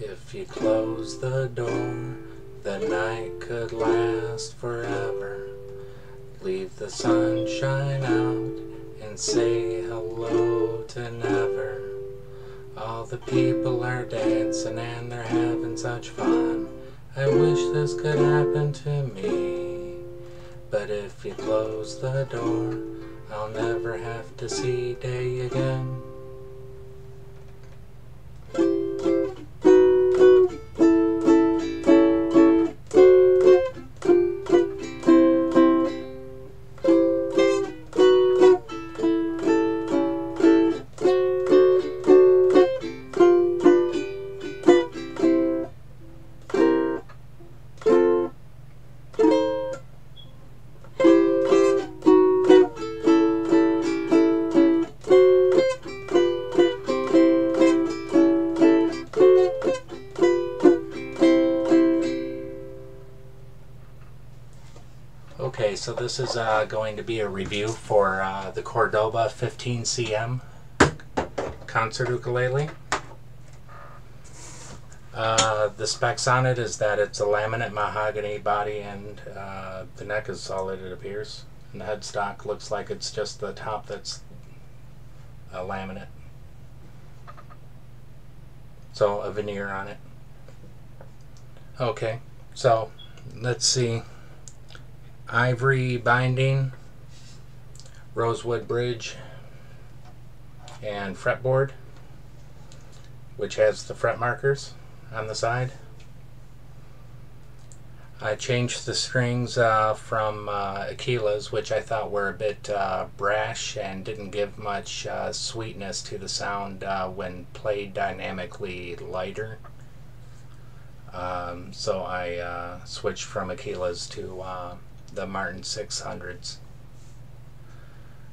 If you close the door, the night could last forever. Leave the sunshine out and say hello to never. All the people are dancing and they're having such fun. I wish this could happen to me. But if you close the door, I'll never have to see day again. Okay, so this is going to be a review for the Cordoba 15cm concert ukulele. The specs on it is that it's a laminate mahogany body, and the neck is solid, it appears. And the headstock looks like it's just the top that's a laminate. So a veneer on it. Okay, so let's see. Ivory binding, rosewood bridge, and fretboard, which has the fret markers on the side. I changed the strings from Aquilas, which I thought were a bit brash and didn't give much sweetness to the sound when played dynamically lighter. So I switched from Aquilas to the Martin 600s.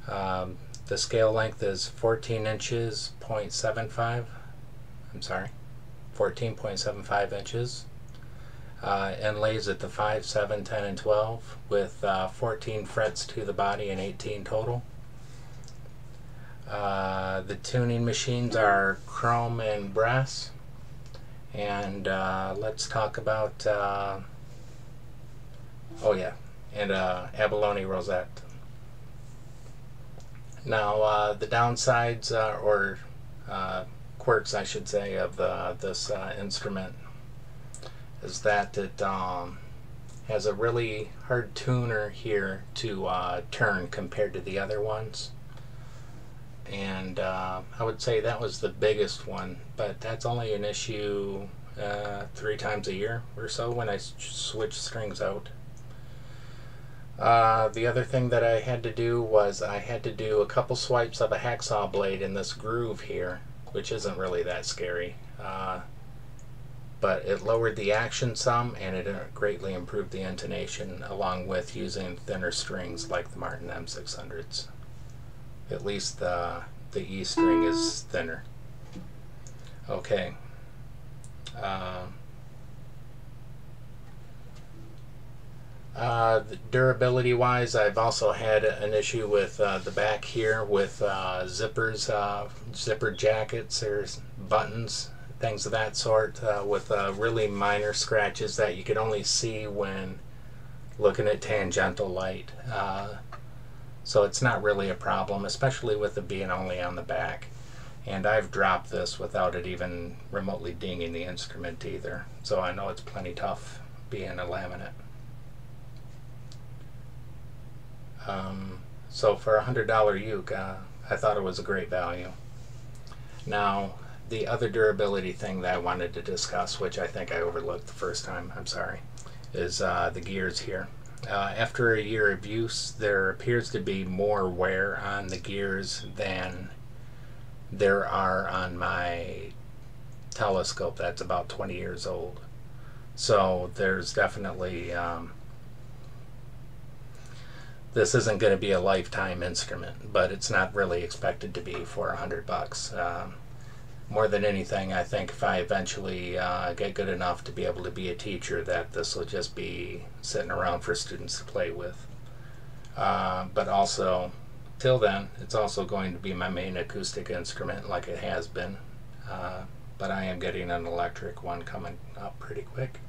The scale length is 14 inches, 14.75 inches. Inlays at the 5, 7, 10, and 12 with 14 frets to the body and 18 total. The tuning machines are chrome and brass. And let's talk about, and abalone rosette. Now the downsides or quirks, I should say, of this instrument is that it has a really hard tuner here to turn compared to the other ones. And I would say that was the biggest one, but that's only an issue 3 times a year or so when I switch strings out. The other thing that I had to do was I had to do a couple swipes of a hacksaw blade in this groove here, which isn't really that scary, but it lowered the action some, and it greatly improved the intonation, along with using thinner strings like the Martin M600s. At least the E string is thinner. Okay. Durability wise, I've also had an issue with the back here with zippers, zipper jackets or buttons, things of that sort, with really minor scratches that you could only see when looking at tangential light. So it's not really a problem, especially with it being only on the back. And I've dropped this without it even remotely dinging the instrument either. So I know it's plenty tough being a laminate. So for a $100 uke, I thought it was a great value. Now, the other durability thing that I wanted to discuss, which I think I overlooked the first time, I'm sorry, is the gears here. After a year of use, there appears to be more wear on the gears than there are on my telescope that's about 20 years old. So there's definitely this isn't going to be a lifetime instrument, but it's not really expected to be for $100. more than anything, I think if I eventually get good enough to be able to be a teacher, that this will just be sitting around for students to play with. But also, till then, it's also going to be my main acoustic instrument like it has been. But I am getting an electric one coming up pretty quick.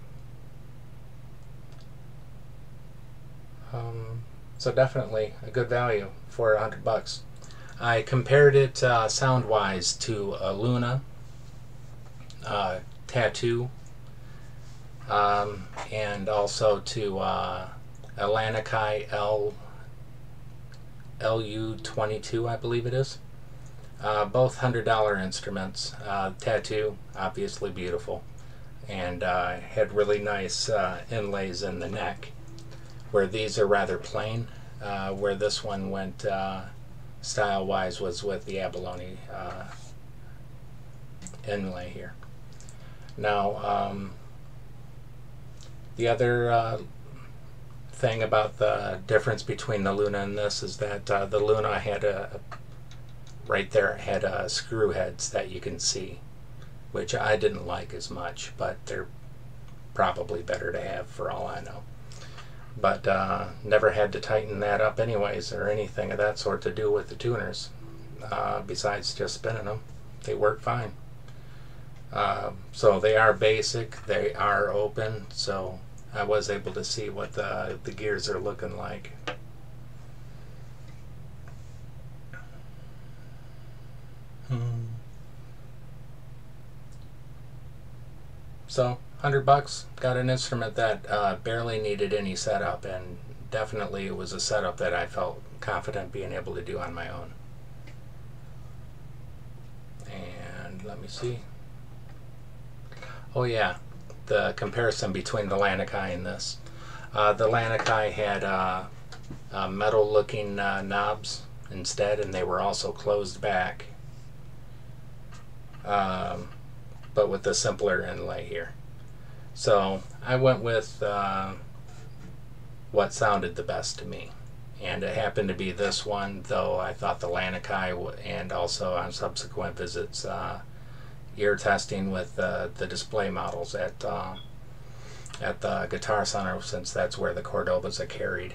So definitely a good value for $100. I compared it sound-wise to a Luna Tattoo, and also to a Lanakai LU22, I believe it is. Both $100 instruments. Tattoo, obviously beautiful, and had really nice inlays in the neck, where these are rather plain. Where this one went style-wise was with the abalone inlay here. Now, the other thing about the difference between the Luna and this is that the Luna had right there had screw heads that you can see, which I didn't like as much, but they're probably better to have for all I know. But never had to tighten that up anyways, or anything of that sort to do with the tuners, besides just spinning them. They work fine. So they are basic, they are open, so I was able to see what the gears are looking like. So $100, got an instrument that barely needed any setup, and definitely it was a setup that I felt confident being able to do on my own. And let me see. Oh yeah, the comparison between the Lanakai and this. The Lanakai had metal looking knobs instead, and they were also closed back, but with the simpler inlay here. So I went with what sounded the best to me, and it happened to be this one, though I thought the Lanakai, and also on subsequent visits ear testing with the display models at the Guitar Center, since that's where the Cordobas are carried.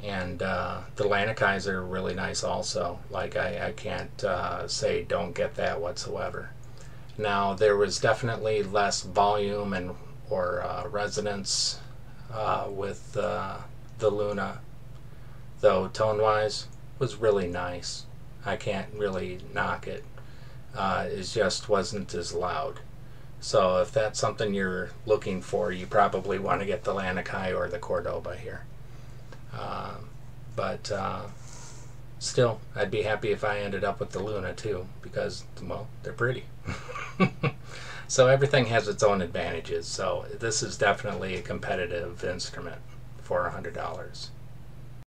And the Lanakais are really nice also. Like I can't say don't get that whatsoever. Now there was definitely less volume and or resonance with the Luna, though tone-wise was really nice. I can't really knock it. It just wasn't as loud. So if that's something you're looking for, you probably want to get the Lanakai or the Cordoba here. But still, I'd be happy if I ended up with the Luna too, because, well, they're pretty. So everything has its own advantages. So this is definitely a competitive instrument for $100.